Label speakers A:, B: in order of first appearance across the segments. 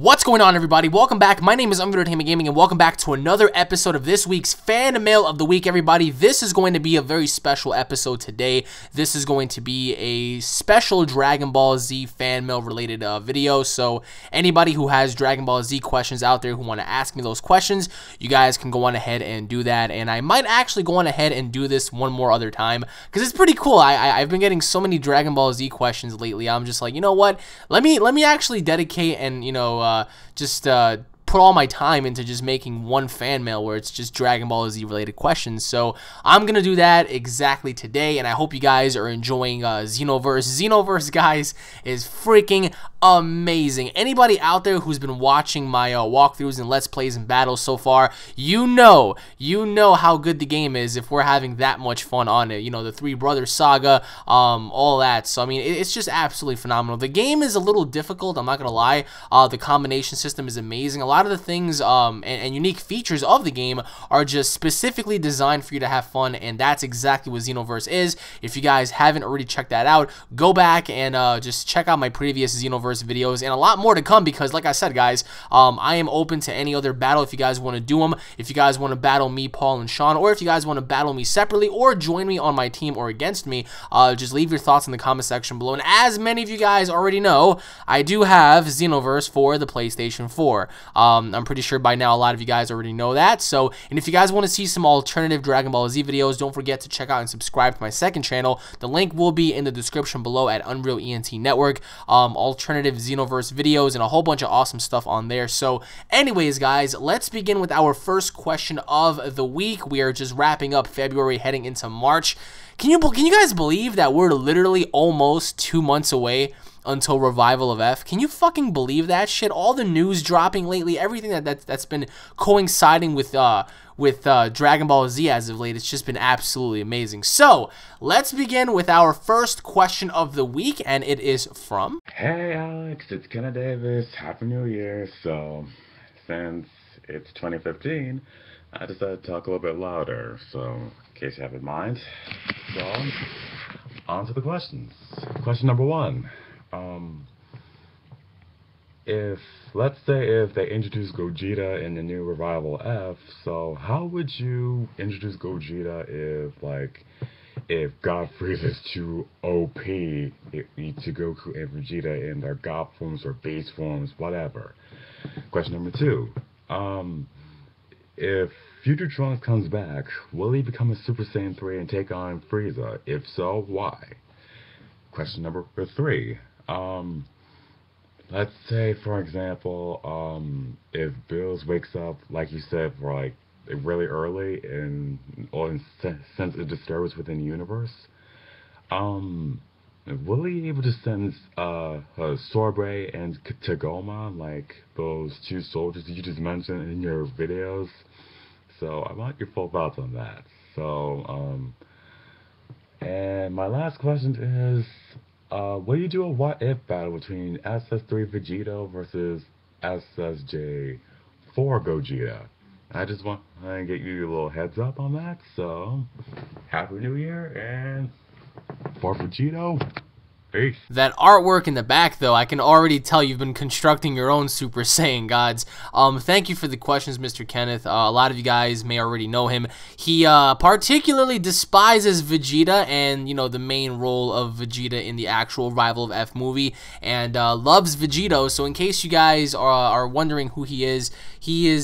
A: What's going on, everybody? Welcome back. My name is UnrealEntGaming, and welcome back to another episode of this week's Fan Mail of the Week, everybody. This is going to be a very special episode today. This is going to be a special Dragon Ball Z fan mail related video. So anybody who has Dragon Ball Z questions out there who want to ask me those questions, you guys can go on ahead and do that. And I might actually go on ahead and do this one more other time because it's pretty cool. I've been getting so many Dragon Ball Z questions lately. I'm just like, you know what? Let me actually dedicate and just put all my time into just making one fan mail where it's just Dragon Ball Z related questions. So I'm gonna do that exactly today, and I hope you guys are enjoying Xenoverse. Xenoverse, guys, is freaking amazing. Anybody out there who's been watching my walkthroughs and let's plays and battles so far, you know how good the game is if we're having that much fun on it. You know, the Three Brothers saga, all that. So I mean, it's just absolutely phenomenal. The game is a little difficult, I'm not gonna lie. The combination system is amazing. A lot of the things and unique features of the game are just specifically designed for you to have fun, and that's exactly what Xenoverse is. If you guys haven't already checked that out, go back and just check out my previous Xenoverse videos, and a lot more to come, because like I said, guys, I am open to any other battle if you guys want to do them. If you guys want to battle me, Paul, and Sean, or if you guys want to battle me separately or join me on my team or against me, just leave your thoughts in the comment section below. And as many of you guys already know, I do have Xenoverse for the PlayStation 4. I'm pretty sure by now a lot of you guys already know that. So, and if you guys want to see some alternative Dragon Ball Z videos, don't forget to check out and subscribe to my second channel. The link will be in the description below at UnrealEnt Network. Alternative Xenoverse videos and a whole bunch of awesome stuff on there. So anyways, guys, let's begin with our first question of the week. We are just wrapping up February, heading into March. Can you guys believe that we're literally almost 2 months away until Revival of F? Can you fucking believe that shit? All the news dropping lately, everything that's been coinciding with Dragon Ball Z as of late, it's just been absolutely amazing. So let's begin with our first question of the week, and it is from...
B: Hey Alex, it's Kenneth Davis. Happy New Year. So, since it's 2015, I decided to talk a little bit louder, so in case you have in mind. So, on to the questions. Question number one. Let's say if they introduce Gogeta in the new Revival F, so how would you introduce Gogeta if God Frieza is too OP to Goku and Vegeta in their God forms or base forms, whatever? Question number two. If Future Trunks comes back, will he become a Super Saiyan 3 and take on Frieza? If so, why? Question number three. Let's say, for example, if Bills wakes up, like you said, for like really early and sense a disturbance within the universe, will he be able to sense Sorbet and Tagoma, like those two soldiers that you just mentioned in your videos? So I want your full thoughts on that. So, and my last question is, will you do a what-if battle between SS3 Vegeta versus SSJ4 Gogeta? I just want to get you a little heads up on that. So, Happy New Year, and for Vegito, peace.
A: That artwork in the back, though, I can already tell you've been constructing your own Super Saiyan gods. Thank you for the questions, Mr. Kenneth. A lot of you guys may already know him. He particularly despises Vegeta and, you know, the main role of Vegeta in the actual Revival of F movie, and loves Vegito. So in case you guys are wondering who he is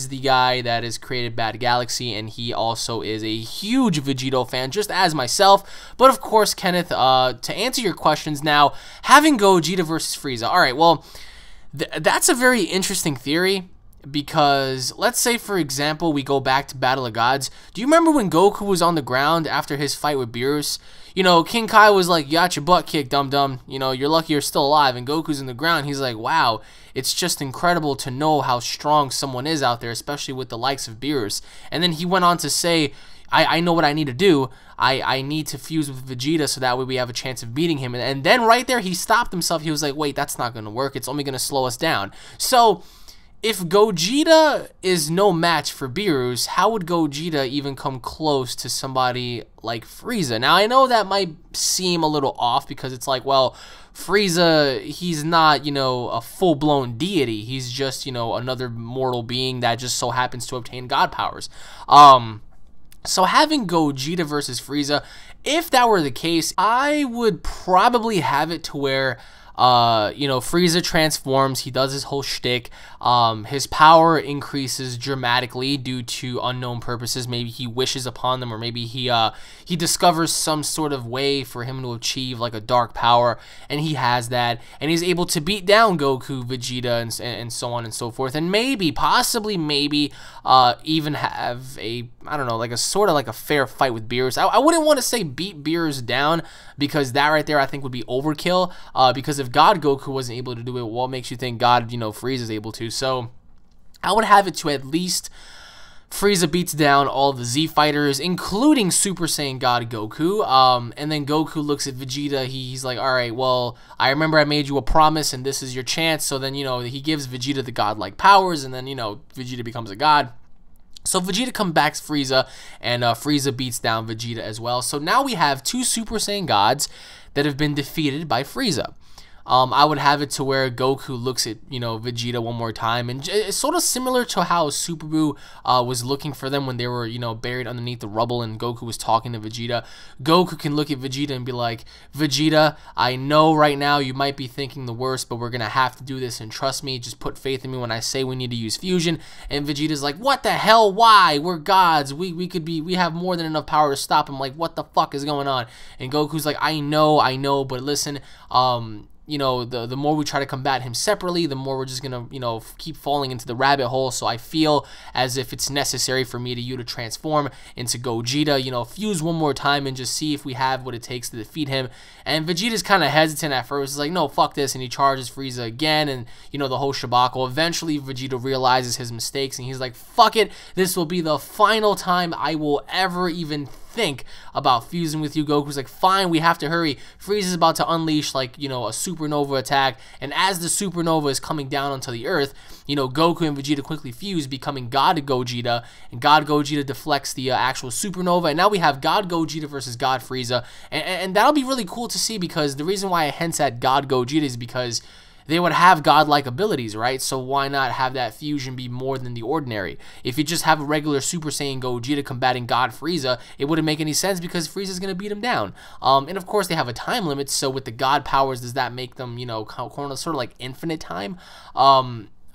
A: the guy that has created Bad Galaxy, and he also is a huge Vegito fan, just as myself. But of course, Kenneth, to answer your questions now, having Gogeta versus Frieza. Alright, well, that's a very interesting theory, because let's say, for example, we go back to Battle of Gods. Do you remember when Goku was on the ground after his fight with Beerus? You know, King Kai was like, "You got your butt kicked, dum-dum. You know, you're lucky you're still alive." And Goku's in the ground. He's like, wow, it's just incredible to know how strong someone is out there, especially with the likes of Beerus. And then he went on to say, I know what I need to do. I need to fuse with Vegeta so that way we have a chance of beating him. And then right there, he stopped himself. He was like, wait, that's not going to work. It's only going to slow us down. So if Gogeta is no match for Beerus, how would Gogeta even come close to somebody like Frieza? Now, I know that might seem a little off because it's like, well, Frieza, he's not, you know, a full-blown deity. He's just, you know, another mortal being that just so happens to obtain god powers. So having Gogeta versus Frieza, if that were the case, I would probably have it to where you know, Frieza transforms, he does his whole shtick, his power increases dramatically due to unknown purposes. Maybe he wishes upon them, or maybe he discovers some sort of way for him to achieve like a dark power, and he has that, and he's able to beat down Goku, Vegeta, and so on and so forth, and maybe, possibly, maybe, even have a, I don't know, like a sort of like a fair fight with Beerus. I wouldn't want to say beat Beerus down, because that right there I think would be overkill, because if God Goku wasn't able to do it, what makes you think God, you know, Frieza is able to? So I would have it to at least Frieza beats down all the Z fighters, including Super Saiyan God Goku, and then Goku looks at Vegeta. He's like, all right, well, I remember I made you a promise, and this is your chance. So then, you know, he gives Vegeta the godlike powers, and then, you know, Vegeta becomes a god. So Vegeta comes back to Frieza, and Frieza beats down Vegeta as well. So now we have two Super Saiyan gods that have been defeated by Frieza. I would have it to where Goku looks at, you know, Vegeta one more time, and it's sort of similar to how Super Buu was looking for them when they were, you know, buried underneath the rubble, and Goku was talking to Vegeta. Goku can look at Vegeta and be like, Vegeta, I know right now you might be thinking the worst, but we're gonna have to do this, and trust me, just put faith in me when I say we need to use fusion. And Vegeta's like, what the hell? Why? We're gods. We have more than enough power to stop him. Like, what the fuck is going on? And Goku's like, I know, but listen, you know, the more we try to combat him separately, the more we're just gonna, you know, keep falling into the rabbit hole. So I feel as if it's necessary for me to transform into Gogeta, you know, fuse one more time and just see if we have what it takes to defeat him. And Vegeta's kind of hesitant at first. He's like, no, fuck this, and he charges Frieza again, and, you know, the whole shabacle. Eventually, Vegeta realizes his mistakes, and he's like, fuck it, this will be the final time I will ever even think about fusing with you. Goku's like, fine, we have to hurry. Frieza's about to unleash, like, you know, a supernova attack, and as the supernova is coming down onto the earth, you know, Goku and Vegeta quickly fuse, becoming God Gogeta, and God Gogeta deflects the actual supernova, and now we have God Gogeta versus God Frieza, and that'll be really cool to see, because the reason why I hint at God Gogeta is because they would have godlike abilities, right? So why not have that fusion be more than the ordinary? If you just have a regular Super Saiyan Gogeta combating God Frieza, it wouldn't make any sense because Frieza's going to beat him down. And of course, they have a time limit, so with the god powers, does that make them, you know, sort of like infinite time?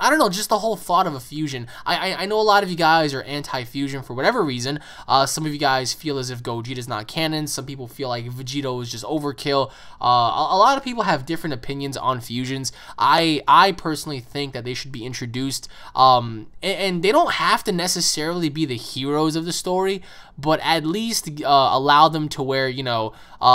A: I don't know, just the whole thought of a fusion. I know a lot of you guys are anti-fusion for whatever reason. Some of you guys feel as if Gogeta's not canon. Some people feel like Vegeta is just overkill. A lot of people have different opinions on fusions. I personally think that they should be introduced, and they don't have to necessarily be the heroes of the story, but at least allow them to where, you know,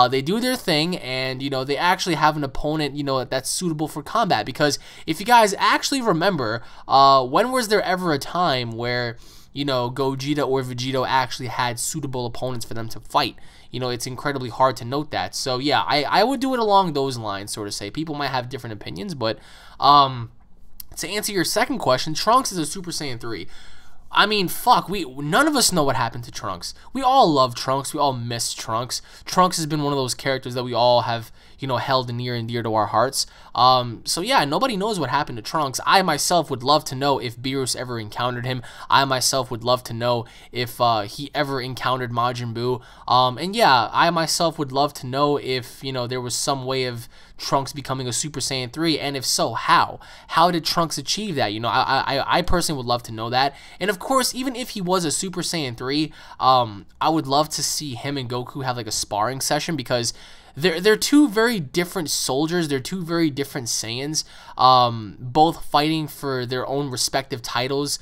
A: they do their thing, and, you know, they actually have an opponent, you know, that's suitable for combat. Because if you guys actually remember, when was there ever a time where, you know, Gogeta or Vegeta actually had suitable opponents for them to fight? You know, it's incredibly hard to note that. So yeah, I would do it along those lines, sort of say. People might have different opinions, but to answer your second question, Trunks is a Super Saiyan 3. I mean, fuck, none of us know what happened to Trunks. We all love Trunks. We all miss Trunks. Trunks has been one of those characters that we all have, you know, held near and dear to our hearts. So yeah, nobody knows what happened to Trunks. I myself would love to know if Beerus ever encountered him. I myself would love to know if he ever encountered Majin Buu. And yeah, I myself would love to know if, you know, there was some way of Trunks becoming a Super Saiyan 3, and if so, how? How did Trunks achieve that? You know, I personally would love to know that. And of course, even if he was a Super Saiyan 3, I would love to see him and Goku have like a sparring session, because they're two very different soldiers. They're two very different Saiyans, both fighting for their own respective titles,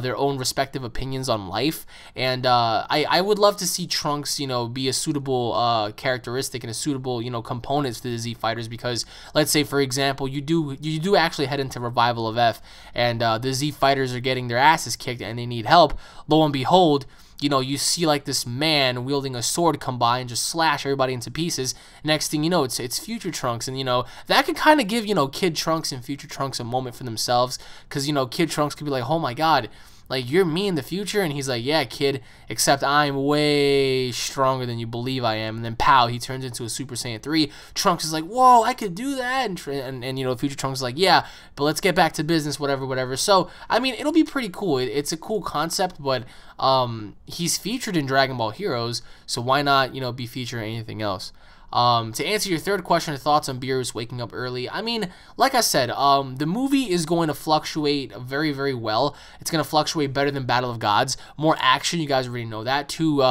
A: their own respective opinions on life. And I would love to see Trunks, you know, be a suitable characteristic and a suitable, you know, components to the Z fighters. Because let's say, for example, you do actually head into Revival of F, and the Z fighters are getting their asses kicked and they need help. Lo and behold, you know, you see like this man wielding a sword come by and just slash everybody into pieces. Next thing you know, it's Future Trunks, and you know that could kind of give, you know, Kid Trunks and Future Trunks a moment for themselves, because you know Kid Trunks could be like, oh my god, like, you're me in the future? And he's like, yeah, kid, except I'm way stronger than you believe I am. And then, pow, he turns into a Super Saiyan 3. Trunks is like, whoa, I could do that. And you know, Future Trunks is like, yeah, but let's get back to business, whatever. So, I mean, it'll be pretty cool. It's a cool concept, but he's featured in Dragon Ball Heroes, so why not, you know, be featured in anything else? To answer your third question, thoughts on Beerus waking up early. I mean, like I said, the movie is going to fluctuate very, very well. It's going to fluctuate better than Battle of Gods. More action, you guys already know that. Two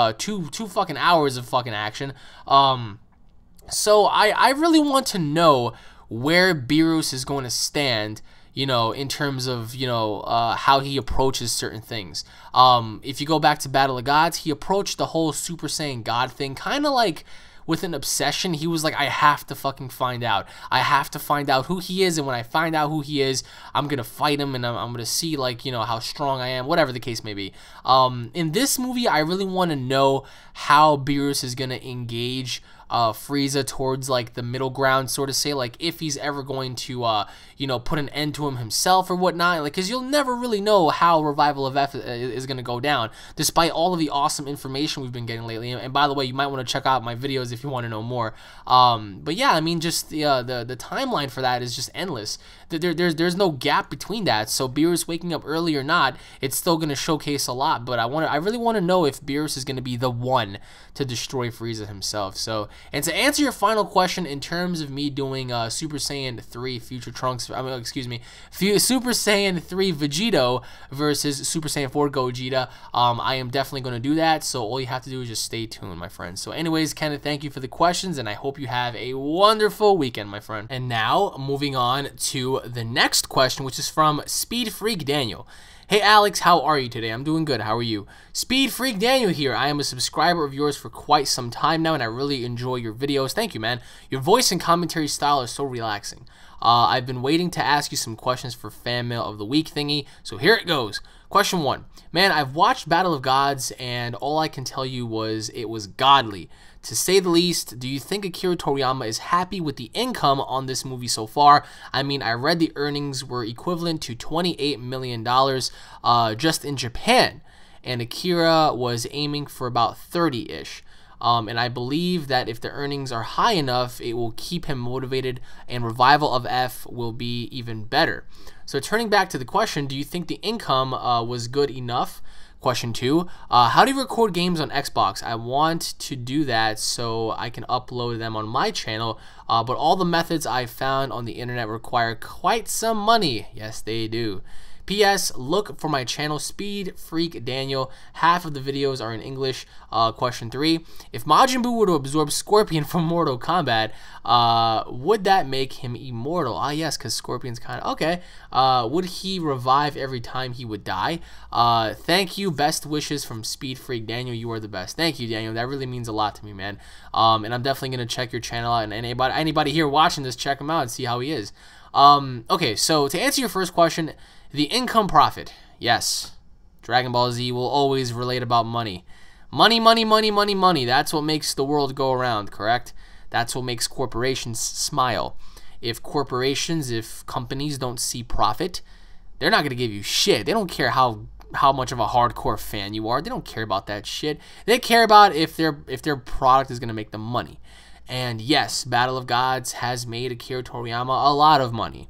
A: fucking hours of fucking action. So I really want to know where Beerus is going to stand, you know, in terms of, you know, how he approaches certain things. If you go back to Battle of Gods, he approached the whole Super Saiyan God thing kind of like with an obsession. He was like, I have to fucking find out. I have to find out who he is, and when I find out who he is, I'm gonna fight him, and I'm gonna see, like, you know, how strong I am, whatever the case may be. In this movie, I really want to know how Beerus is gonna engage Frieza towards like the middle ground, sort of say, like if he's ever going to you know, put an end to him himself or whatnot, like, because you'll never really know how Revival of F is going to go down, despite all of the awesome information we've been getting lately. And by the way, you might want to check out my videos if you want to know more. But yeah, I mean, just the timeline for that is just endless. There's no gap between that. So Beerus waking up early or not, it's still going to showcase a lot. But I really want to know if Beerus is going to be the one to destroy Frieza himself. So, and to answer your final question, in terms of me doing Super Saiyan 3 Future Trunks, I mean, excuse me, Super Saiyan 3 Vegito versus Super Saiyan 4 Gogeta, I am definitely going to do that. So all you have to do is just stay tuned, my friend. So anyways, Kenneth, thank you for the questions, and I hope you have a wonderful weekend, my friend. And now, moving on to the next question, which is from Speed Freak Daniel. Hey Alex, how are you today? I'm doing good. How are you? Speed Freak Daniel here. I am a subscriber of yours for quite some time now, and I really enjoy your videos. Thank you, man. Your voice and commentary style are so relaxing. I've been waiting to ask you some questions for Fan Mail of the Week thingy, so here it goes. Question 1. Man, I've watched Battle of Gods, and all I can tell you was it was godly. To say the least, do you think Akira Toriyama is happy with the income on this movie so far? I mean, I read the earnings were equivalent to $28 million just in Japan, and Akira was aiming for about 30-ish. And I believe that if the earnings are high enough, it will keep him motivated, and Revival of F will be even better. So turning back to the question, do you think the income was good enough? Question 2, how do you record games on Xbox? I want to do that so I can upload them on my channel, but all the methods I found on the internet require quite some money. Yes, they do. P.S. Look for my channel, Speed Freak Daniel. Half of the videos are in English. Question 3. If Majin Buu were to absorb Scorpion from Mortal Kombat, would that make him immortal? Ah, yes, because Scorpion's kind of... Okay. Would he revive every time he would die? Thank you. Best wishes from Speed Freak Daniel. You are the best. Thank you, Daniel. That really means a lot to me, man. And I'm definitely going to check your channel out. And anybody here watching this, check him out and see how he is. Okay, so to answer your first question... The income profit. Yes. Dragon Ball Z will always relate about money. Money, money, money, money, money. That's what makes the world go around, correct? That's what makes corporations smile. If companies don't see profit, they're not going to give you shit. They don't care how much of a hardcore fan you are. They don't care about that shit. They care about if their product is going to make them money. And yes, Battle of Gods has made Akira Toriyama a lot of money.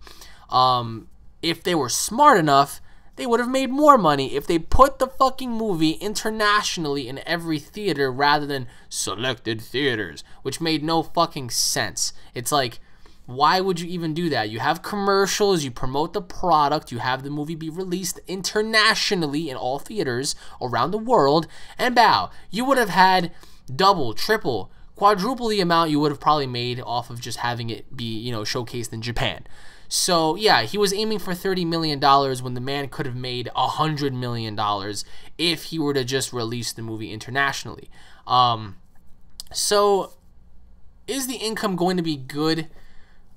A: If they were smart enough, they would have made more money if they put the fucking movie internationally in every theater rather than selected theaters, which made no fucking sense. It's like, why would you even do that? You have commercials, you promote the product, you have the movie be released internationally in all theaters around the world, and bow, you would have had double, triple, quadruple the amount you would have probably made off of just having it be, you know, showcased in Japan. So, yeah, he was aiming for $30 million when the man could have made $100 million if he were to just release the movie internationally. So, is the income going to be good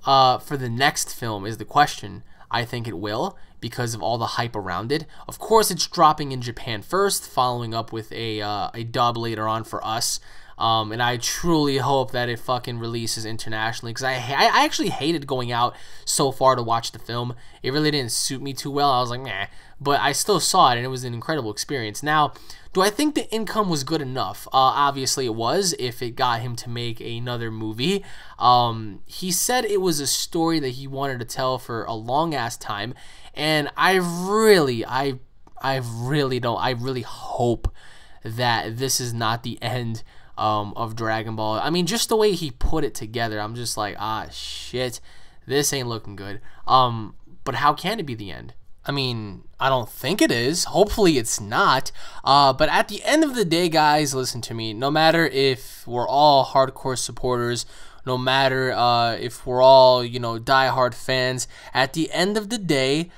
A: for the next film is the question. I think it will because of all the hype around it. Of course, it's dropping in Japan first, following up with a dub later on for us. And I truly hope that it fucking releases internationally, because I actually hated going out so far to watch the film. It really didn't suit me too well. I was like, meh. But I still saw it, and it was an incredible experience. Now, do I think the income was good enough? Obviously it was, if it got him to make another movie. He said it was a story that he wanted to tell for a long-ass time, and I really hope that this is not the end of Dragon Ball. I mean, just the way he put it together, I'm just like, ah, shit, this ain't looking good. But how can it be the end? I mean, I don't think it is. Hopefully it's not. But at the end of the day, guys, listen to me. No matter if we're all hardcore supporters, no matter if we're all, you know, diehard fans, at the end of the day,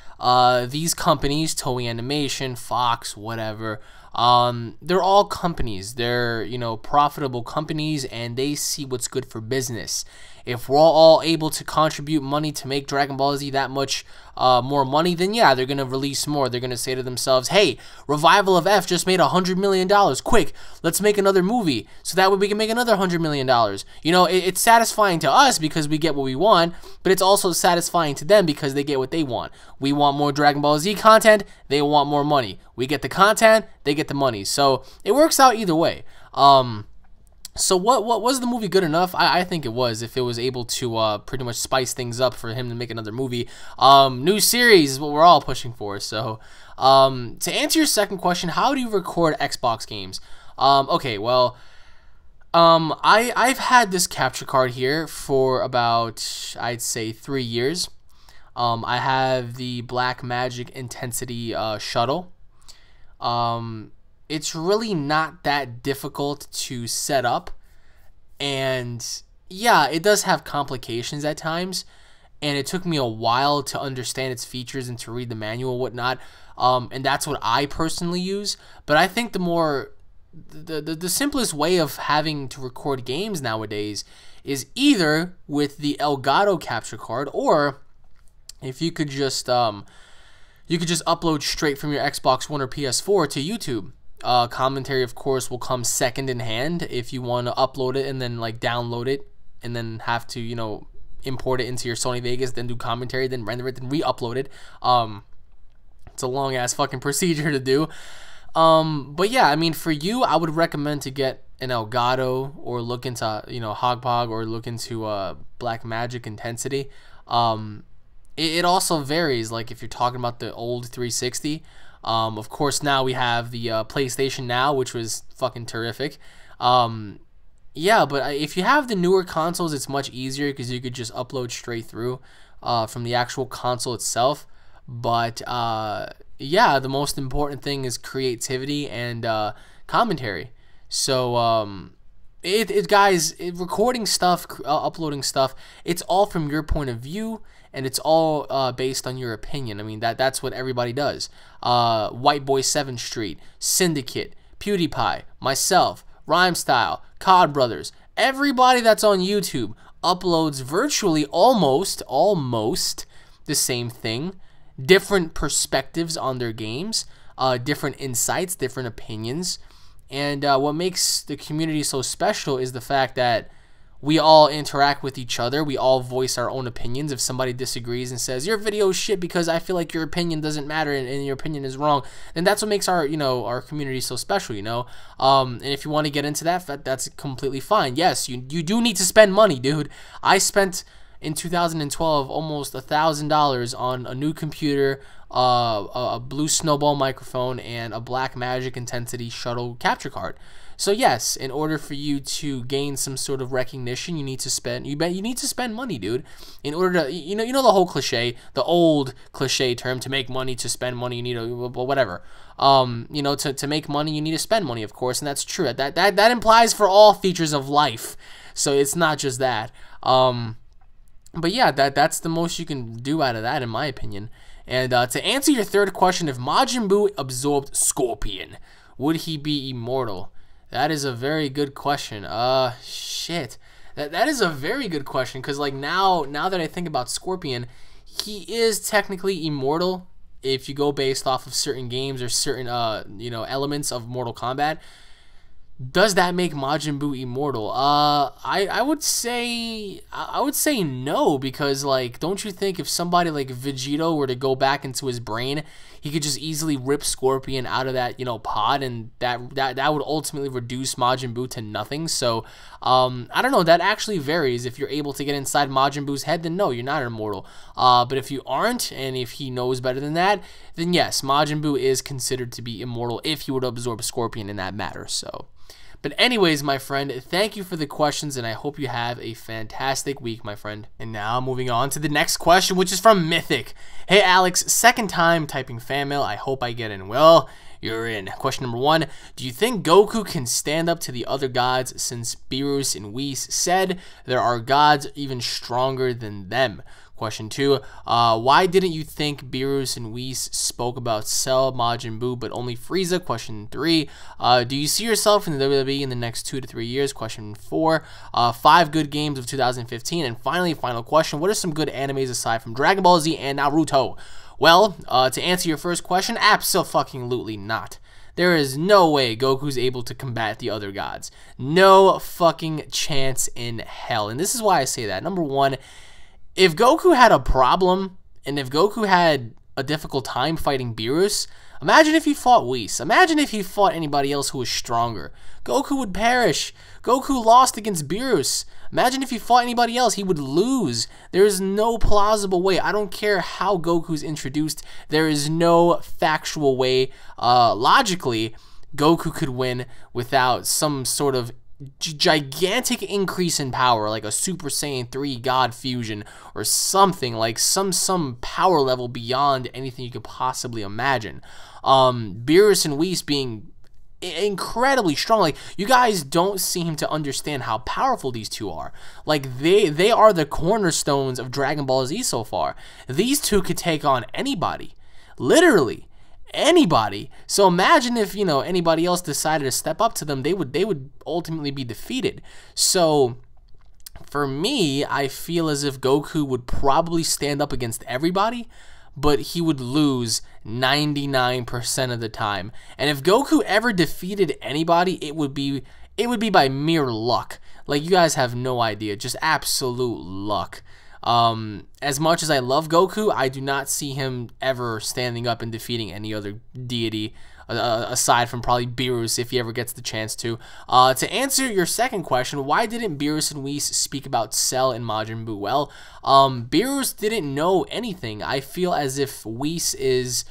A: these companies, Toei Animation, Fox, whatever, they're all companies. They're, you know, profitable companies, and they see what's good for business. If we're all able to contribute money to make Dragon Ball Z that much more money, then yeah, they're going to release more. They're going to say to themselves, hey, Revival of F just made $100 million. Quick, let's make another movie so that way we can make another $100 million. You know, it's satisfying to us because we get what we want, but it's also satisfying to them because they get what they want. We want more Dragon Ball Z content. They want more money. We get the content. They get the money. So it works out either way. So what was the movie good enough? I think it was, if it was able to pretty much spice things up for him to make another movie. New series is what we're all pushing for. So to answer your second question, how do you record Xbox games? Okay, well, I've had this capture card here for about, I'd say, 3 years. I have the Blackmagic Intensity shuttle. It's really not that difficult to set up, and yeah, it does have complications at times, and it took me a while to understand its features and to read the manual and whatnot, and that's what I personally use. But I think the simplest way of having to record games nowadays is either with the Elgato capture card, or if you could just upload straight from your Xbox One or PS4 to YouTube. Commentary, of course, will come second in hand if you want to upload it and then like download it and then have to, you know, import it into your Sony Vegas, then do commentary, then render it, then re-upload it. It's a long ass fucking procedure to do. But yeah, I mean, for you, I would recommend to get an Elgato, or look into, you know, Hogpog, or look into Blackmagic Intensity. It also varies. Like if you're talking about the old 360. Of course, now we have the PlayStation Now, which was fucking terrific. Yeah, but if you have the newer consoles, it's much easier because you could just upload straight through from the actual console itself. But yeah, the most important thing is creativity and commentary. So guys, recording stuff, uploading stuff, it's all from your point of view. And it's all based on your opinion. I mean, that's what everybody does. White Boy 7th Street, Syndicate, PewDiePie, myself, Rhymestyle, COD Brothers, everybody that's on YouTube uploads virtually almost the same thing. Different perspectives on their games, different insights, different opinions. And what makes the community so special is the fact that we all interact with each other. We all voice our own opinions. If somebody disagrees and says, your video is shit because I feel like your opinion doesn't matter and your opinion is wrong, then that's what makes our, you know, our community so special, you know. And if you want to get into that, that's completely fine. Yes, you do need to spend money, dude. I spent in 2012 almost $1,000 on a new computer, a blue snowball microphone, and a Blackmagic Intensity shuttle capture card. So yes, in order for you to gain some sort of recognition, you need to spend money, dude. In order to, you know the whole cliche, the old cliche term, to make money, to spend money, you need to, well, whatever. You know, to make money, you need to spend money, of course, and that's true. That implies for all features of life. So it's not just that. But yeah, that's the most you can do out of that, in my opinion. And to answer your third question, if Majin Buu absorbed Scorpion, would he be immortal? That is a very good question. Shit. That is a very good question, because like now that I think about Scorpion, he is technically immortal if you go based off of certain games or certain elements of Mortal Kombat. Does that make Majin Buu immortal? I would say no, because like, don't you think if somebody like Vegito were to go back into his brain, he could just easily rip Scorpion out of that pod, and that would ultimately reduce Majin Buu to nothing. So I don't know, that actually varies. If you're able to get inside Majin Buu's head, then no, you're not immortal. But if you aren't, and if he knows better than that, then yes, Majin Buu is considered to be immortal if he were to absorb Scorpion in that matter. So. But anyways, my friend, thank you for the questions, and I hope you have a fantastic week, my friend. And now moving on to the next question, which is from Mythic. Hey Alex, second time typing fan mail. I hope I get in. Well, you're in. Question number 1. Do you think Goku can stand up to the other gods, since Beerus and Whis said there are gods even stronger than them? Question 2, why didn't you think Beerus and Whis spoke about Cell, Majin Buu, but only Frieza? Question 3, do you see yourself in the WWE in the next 2 to 3 years? Question 4, 5 good games of 2015. And finally, final question, what are some good animes aside from Dragon Ball Z and Naruto? Well, to answer your first question, abso-fucking-lutely not. There is no way Goku's able to combat the other gods. No fucking chance in hell. And this is why I say that. Number 1, if Goku had a problem, and if Goku had a difficult time fighting Beerus, imagine if he fought Whis. Imagine if he fought anybody else who was stronger. Goku would perish. Goku lost against Beerus. Imagine if he fought anybody else, he would lose. There is no plausible way. I don't care how Goku's introduced. There is no factual way, logically, Goku could win without some sort of gigantic increase in power, like a Super Saiyan 3 God fusion or something, like some power level beyond anything you could possibly imagine. Beerus and Whis being incredibly strong. Like, you guys don't seem to understand how powerful these two are. Like, they are the cornerstones of Dragon Ball Z so far. These two could take on anybody, literally anybody. So imagine if anybody else decided to step up to them, they would ultimately be defeated. So for me, I feel as if Goku would probably stand up against everybody, but he would lose 99% of the time. And if Goku ever defeated anybody, it would be by mere luck. Like, you guys have no idea, just absolute luck. As much as I love Goku, I do not see him ever standing up and defeating any other deity aside from probably Beerus, if he ever gets the chance to. To answer your second question, why didn't Beerus and Whis speak about Cell and Majin Buu? Well, Beerus didn't know anything. I feel as if Whis is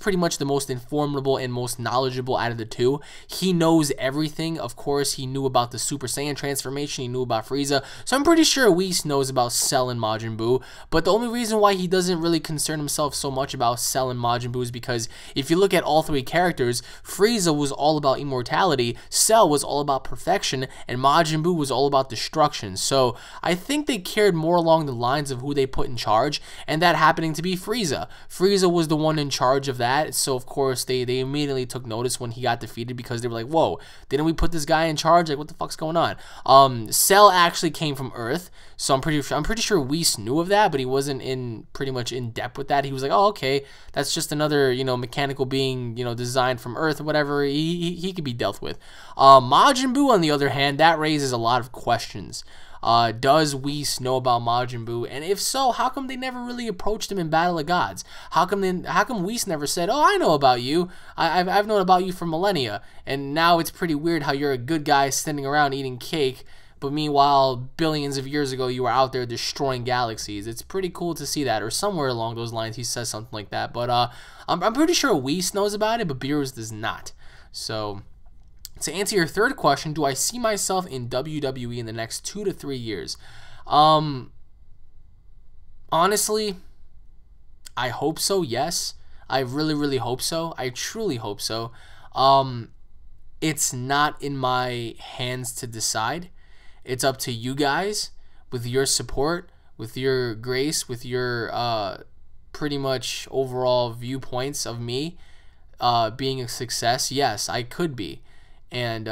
A: pretty much the most informable and most knowledgeable out of the two. He knows everything. Of course, he knew about the Super Saiyan transformation. He knew about Frieza. So I'm pretty sure Whis knows about Cell and Majin Buu. But the only reason why he doesn't really concern himself so much about Cell and Majin Buu is because if you look at all three characters, Frieza was all about immortality, Cell was all about perfection, and Majin Buu was all about destruction. So I think they cared more along the lines of who they put in charge, and that happening to be Frieza. Frieza was the one in charge of that, so of course they immediately took notice when he got defeated, because they were like, whoa, didn't we put this guy in charge? Like, what the fuck's going on? Cell actually came from Earth, so I'm pretty sure Whis knew of that, but he wasn't pretty much in depth with that. He was like, oh, okay, that's just another mechanical being designed from Earth or whatever. He could be dealt with. Majin Buu, on the other hand, that raises a lot of questions. Does Whis know about Majin Buu? And if so, how come they never really approached him in Battle of Gods? How come Whis never said, oh, I know about you. I've known about you for millennia. And now it's pretty weird how you're a good guy standing around eating cake, but meanwhile, billions of years ago, you were out there destroying galaxies. It's pretty cool to see that. Or somewhere along those lines, he says something like that. But I'm pretty sure Whis knows about it, but Beerus does not. So, to answer your third question, do I see myself in WWE in the next 2 to 3 years? Honestly, I hope so, yes. I really, really hope so. I truly hope so. It's not in my hands to decide. It's up to you guys, with your support, with your grace, with your pretty much overall viewpoints of me being a success. Yes, I could be. And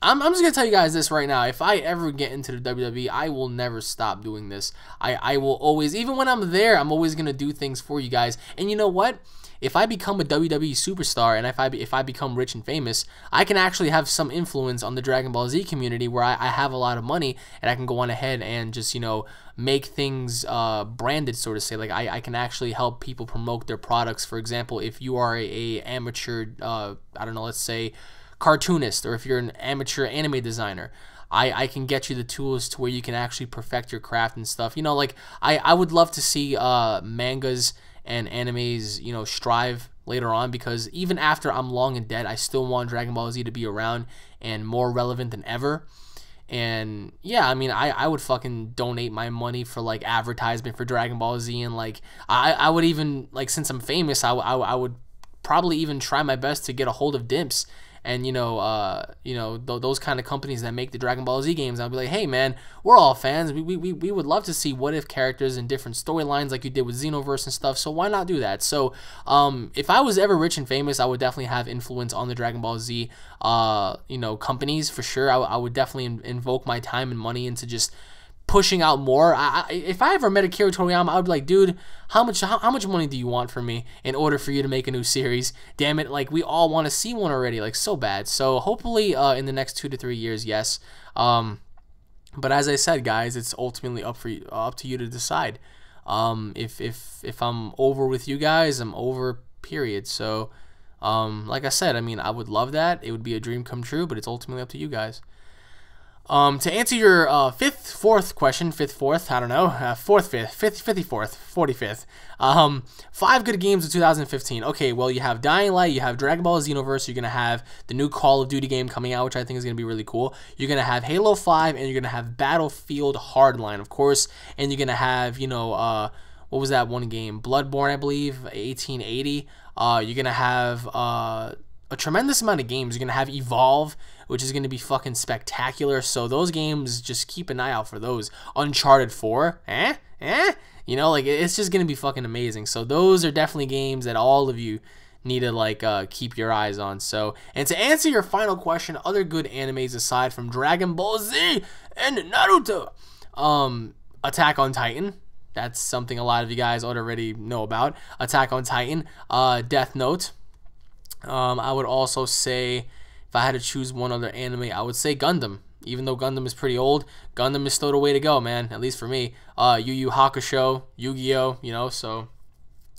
A: I'm just gonna tell you guys this right now. If I ever get into the WWE, I will never stop doing this. I will always, even when I'm there, I'm always gonna do things for you guys. And you know what? If I become a WWE superstar and if I become rich and famous, I can actually have some influence on the Dragon Ball Z community where I have a lot of money and I can go on ahead and just, you know, make things branded, so to say. Like I can actually help people promote their products. For example, if you are a amateur, I don't know, let's say cartoonist, or if you're an amateur anime designer, I can get you the tools to where you can actually perfect your craft and stuff. You know, like I would love to see mangas and animes, you know, strive later on, because even after I'm long and dead, I still want Dragon Ball Z to be around and more relevant than ever. And yeah, I mean, I would fucking donate my money for like advertisement for Dragon Ball Z, and like I would even, like, since I'm famous, I would probably even try my best to get a hold of Dimps and those kind of companies that make the Dragon Ball Z games. I'll be like, hey man, we're all fans. We would love to see what if characters in different storylines like you did with Xenoverse and stuff. So why not do that? So if I was ever rich and famous, I would definitely have influence on the Dragon Ball Z companies for sure. I would definitely invoke my time and money into just pushing out more. If I ever met Akira Toriyama, I would be like, dude, how much money do you want from me in order for you to make a new series? Damn it, like we all want to see one already, like so bad. So hopefully in the next 2 to 3 years, yes. But as I said, guys, it's ultimately up to you to decide. If I'm over with you guys, I'm over, period. So like I said, I mean, I would love that. It would be a dream come true, but it's ultimately up to you guys. To answer your 5 good games of 2015. Okay, well, you have Dying Light, you have Dragon Ball Xenoverse, you're going to have the new Call of Duty game coming out, which I think is going to be really cool. You're going to have Halo 5, and you're going to have Battlefield Hardline, of course, and you're going to have, what was that one game? Bloodborne, I believe, 1880. You're going to have a tremendous amount of games. You're going to have Evolve, which is going to be fucking spectacular. So those games, just keep an eye out for those. Uncharted 4, you know, like it's just going to be fucking amazing. So those are definitely games that all of you need to like keep your eyes on. So, and to answer your final question, other good animes aside from Dragon Ball Z and Naruto, Attack on Titan. That's something a lot of you guys already know about. Attack on Titan, Death Note. I would also say, if I had to choose one other anime, I would say Gundam. Even though Gundam is pretty old, Gundam is still the way to go, man. At least for me. Yu Yu Hakusho, Yu-Gi-Oh, you know, so.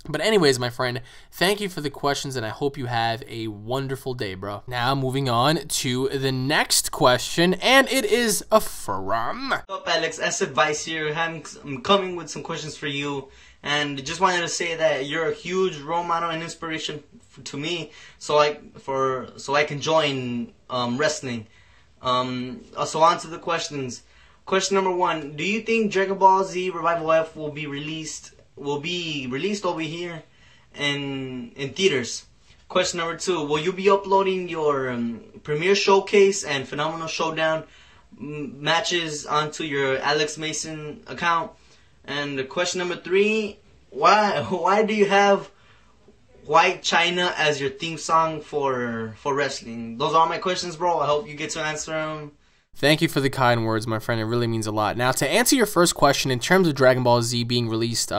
A: But anyways, my friend, thank you for the questions, and I hope you have a wonderful day, bro. Now, moving on to the next question, and it is from...
C: What's up, Alex? S Advice here. I'm coming with some questions for you, and just wanted to say that you're a huge role model and inspiration to me, so I can join wrestling. So on to the questions. Question number 1: do you think Dragon Ball Z Revival F will be released over here in theaters? Question number 2: will you be uploading your Premiere Showcase and Phenomenal Showdown matches onto your Alex Mason account? And question number 3: why do you have White China as your theme song for wrestling? Those are all my questions, bro. I hope you get to answer them.
A: Thank you for the kind words, my friend. It really means a lot. Now, to answer your first question, in terms of Dragon Ball Z being released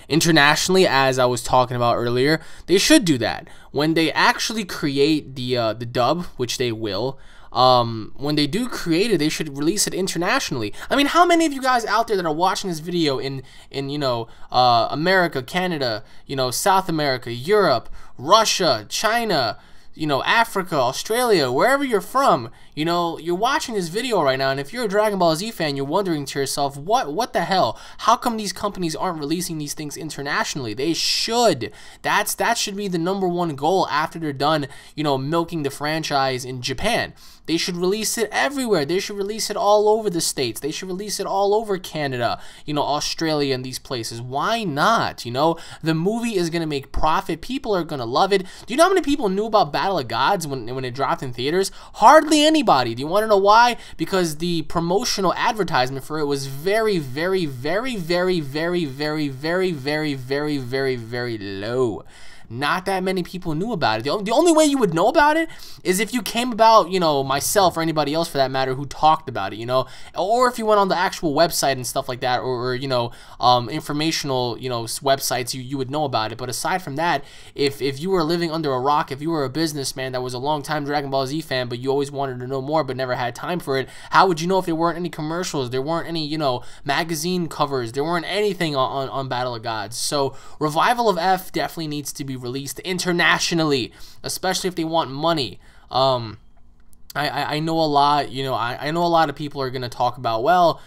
A: internationally, as I was talking about earlier, they should do that. When they actually create the dub, which they will, when they do create it, they should release it internationally. I mean, how many of you guys out there that are watching this video in America, Canada, South America, Europe, Russia, China, Africa, Australia, wherever you're from, you're watching this video right now, and if you're a Dragon Ball Z fan, you're wondering to yourself, what the hell? How come these companies aren't releasing these things internationally? They should. That should be the #1 goal after they're done, milking the franchise in Japan. They should release it everywhere. They should release it all over the States. They should release it all over Canada, Australia and these places. Why not? The movie is going to make profit. People are going to love it. Do you know how many people knew about Battle of Gods when it dropped in theaters? Hardly anybody. Do you want to know why? Because the promotional advertisement for it was very, very, very, very, very, very, very, very, very, very, very low. not that many people knew about it. The only way you would know about it is if you came about, you know, myself or anybody else for that matter who talked about it, you know, or if you went on the actual website and stuff like that, or you know, informational, you know, websites, you would know about it. But aside from that, if you were living under a rock, if you were a businessman that was a long-time Dragon Ball Z fan, but you always wanted to know more but never had time for it, how would you know if there weren't any commercials, there weren't any, you know, magazine covers, there weren't anything on Battle of Gods? So Revival of F definitely needs to be released internationally, especially if they want money. I know a lot, you know, I know a lot of people are going to talk about, well,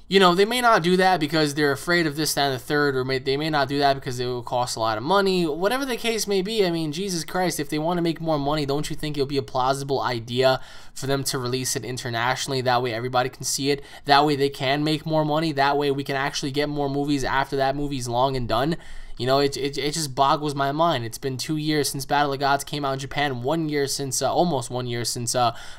A: you know, they may not do that because they're afraid of this, that, and the third, or they may not do that because it will cost a lot of money. Whatever the case may be, I mean, Jesus Christ, if they want to make more money, don't you think it'll be a plausible idea for them to release it internationally? That way everybody can see it. That way they can make more money. That way we can actually get more movies after that movie's long and done. You know, it just boggles my mind. It's been 2 years since Battle of Gods came out in Japan, 1 year since, almost 1 year since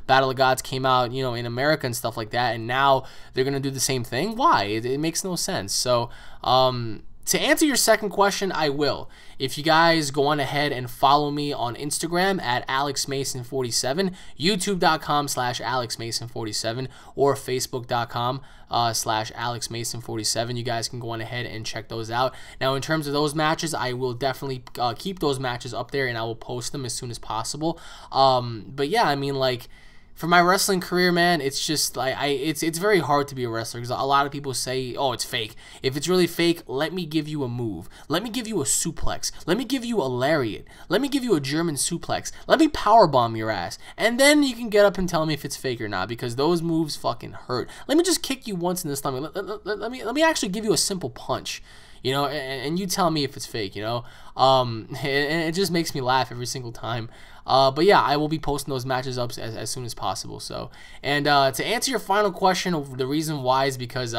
A: Battle of Gods came out, you know, in America and stuff like that, and now they're going to do the same thing? Why? It makes no sense. So, to answer your second question, I will. If you guys go on ahead and follow me on Instagram at AlexMason47, YouTube.com/AlexMason47, or Facebook.com/AlexMason47, you guys can go on ahead and check those out. Now, in terms of those matches, I will definitely keep those matches up there, and I will post them as soon as possible. But yeah, I mean, like, for my wrestling career, man, it's just like it's very hard to be a wrestler because a lot of people say, oh, it's fake. If it's really fake, let me give you a move. Let me give you a suplex. Let me give you a lariat. Let me give you a German suplex. Let me powerbomb your ass. And then you can get up and tell me if it's fake or not, because those moves fucking hurt. Let me just kick you once in the stomach. Let me actually give you a simple punch. You know, and you tell me if it's fake, you know. And it just makes me laugh every single time. But yeah, I will be posting those matches up as soon as possible. So, and to answer your final question, the reason why is because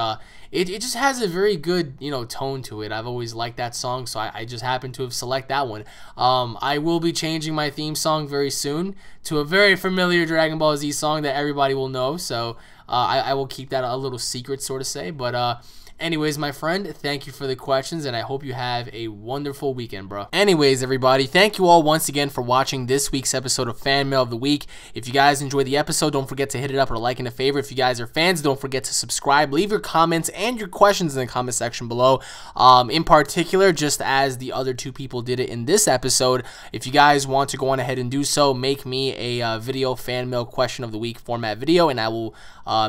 A: it just has a very good, you know, tone to it. I've always liked that song, so I just happen to have selected that one. I will be changing my theme song very soon to a very familiar Dragon Ball Z song that everybody will know. So I will keep that a little secret, sort of say. But anyways, my friend, thank you for the questions, and I hope you have a wonderful weekend, bro. Anyways, everybody, thank you all once again for watching this week's episode of Fan Mail of the Week. If you guys enjoyed the episode, don't forget to hit it up with a like and a favorite. If you guys are fans, don't forget to subscribe. Leave your comments and your questions in the comment section below. In particular, just as the other two people did it in this episode, if you guys want to go on ahead and do so, make me a video Fan Mail question of the week format video, and I will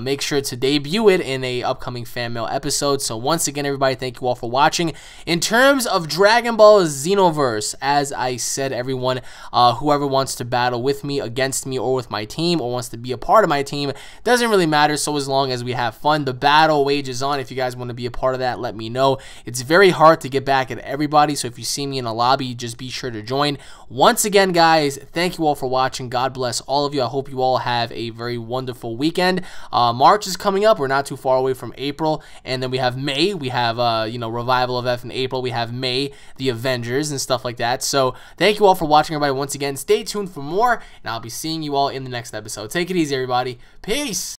A: make sure to debut it in a upcoming Fan Mail episode. So once again, everybody, thank you all for watching. In terms of Dragon Ball Xenoverse, as I said, everyone, whoever wants to battle with me, against me, or with my team, or wants to be a part of my team, doesn't really matter, so as long as we have fun. The battle wages on. If you guys want to be a part of that, let me know. It's very hard to get back at everybody, so if you see me in a lobby, just be sure to join. Once again, guys, thank you all for watching. God bless all of you. I hope you all have a very wonderful weekend. March is coming up. We're not too far away from April, and then we have May. We have, you know, Revival of F in April. We have May, the Avengers, and stuff like that. So thank you all for watching, everybody. Once again, stay tuned for more, and I'll be seeing you all in the next episode. Take it easy, everybody. Peace.